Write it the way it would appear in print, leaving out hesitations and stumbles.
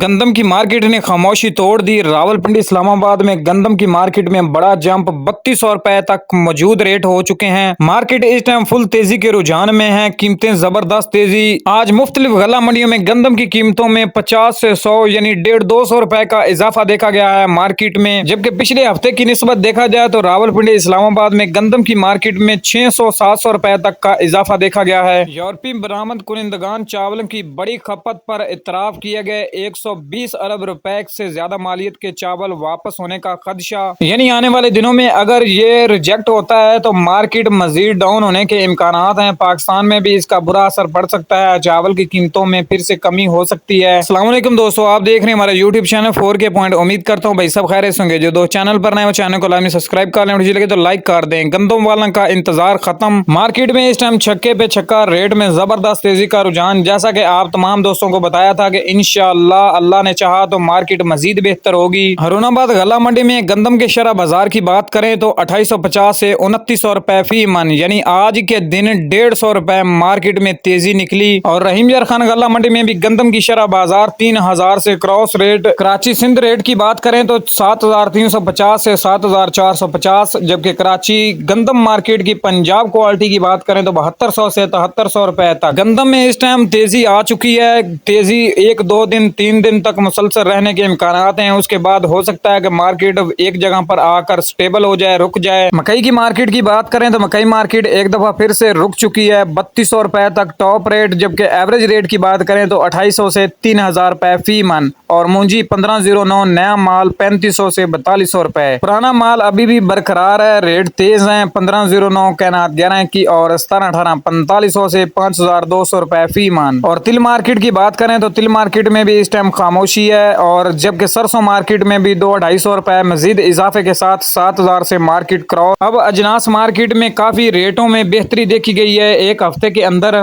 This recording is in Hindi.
गंदम की मार्केट ने खामोशी तोड़ दी। रावलपिंडी इस्लामाबाद में गंदम की मार्केट में बड़ा जंप 3200 रुपए तक मौजूद रेट हो चुके हैं। मार्केट इस टाइम फुल तेजी के रुझान में है। कीमतें जबरदस्त तेजी। आज मुख्तलिफ गल्ला मंडियों में गंदम की कीमतों में 50 से 100 यानी 150-200 रुपए का इजाफा देखा गया है मार्केट में। जबकि पिछले हफ्ते की निस्बत देखा जाए तो रावलपिंडी इस्लामाबाद में गंदम की मार्केट में 600-700 रुपए तक का इजाफा देखा गया है। यूरोपीय बरामद कुनिंदगान चावल की बड़ी खपत पर इतराफ किए गए 120 अरब रुपए से ज्यादा मालियत के चावल वापस होने का खदशा, यानी आने वाले दिनों में अगर ये रिजेक्ट होता है तो मार्केट मजीद डाउन होने के इम्कानात हैं। पाकिस्तान में भी इसका बुरा असर पड़ सकता है। चावल की कीमतों में फिर से कमी हो सकती है। अस्सलाम वालेकुम दोस्तों, आप देख रहे हैं हमारा यूट्यूब चैनल 4K पॉइंट। उम्मीद करता हूँ भाई सब खैरियत होंगे। जो दोस्त चैनल पर नए वो चैनल को लाजमी सब्सक्राइब कर लें, लगे तो लाइक कर दें। गंदम वालों का इंतजार खत्म। मार्केट में इस टाइम छक्के पे छक्का रेट में जबरदस्त तेजी का रुझान, जैसा कि आप तमाम दोस्तों को बताया था कि इंशाअल्लाह अल्लाह ने चाहा तो मार्केट मजीद बेहतर होगी। हरुणाबाद गल्ला मंडी में गंदम के शरह बाजार की बात करें तो 2850 से 2900 रुपए फी मन, यानी आज के दिन 150 रुपए मार्केट में तेजी निकली। और रहीम यार खान गल्ला मंडी में भी गंदम की शरह बाजार 3000 से cross rate. Karachi Sindh rate की बात करें तो 7350 से 7450, जबकि कराची गंदम मार्केट की पंजाब क्वालिटी की बात करें तो 7200 से 7300 रुपए तक। गंदम में इस टाइम तेजी आ चुकी है। तेजी 1-2 दिन 3 दिन तक मुसलसल रहने के इम्कानात हैं। उसके बाद हो सकता है कि मार्केट एक जगह पर आकर स्टेबल हो जाए, रुक जाए। मकई की मार्केट की बात करें तो मकई मार्केट एक दफा फिर से रुक चुकी है 3200 रुपए तक टॉप रेट, जबकि एवरेज रेट की बात करें तो 2800 से 3000 रुपए फी मन। और मूंजी 1509, नया माल 3500 से 4200 रुपए। पुराना माल अभी भी बरकरार है, रेट तेज है। 1509 कैनात 11 की और 17-18 4500 से 5200 रुपए फी मन। और तिल मार्केट की बात करें तो तिल मार्केट में भी इस टाइम खामोशी है। और जबकि सरसों मार्केट में भी 200-250 रुपए मजीद इजाफे के साथ 7000 से मार्केट क्रॉस। अब अजनास मार्केट में काफी रेटों में बेहतरी देखी गई है एक हफ्ते के अंदर।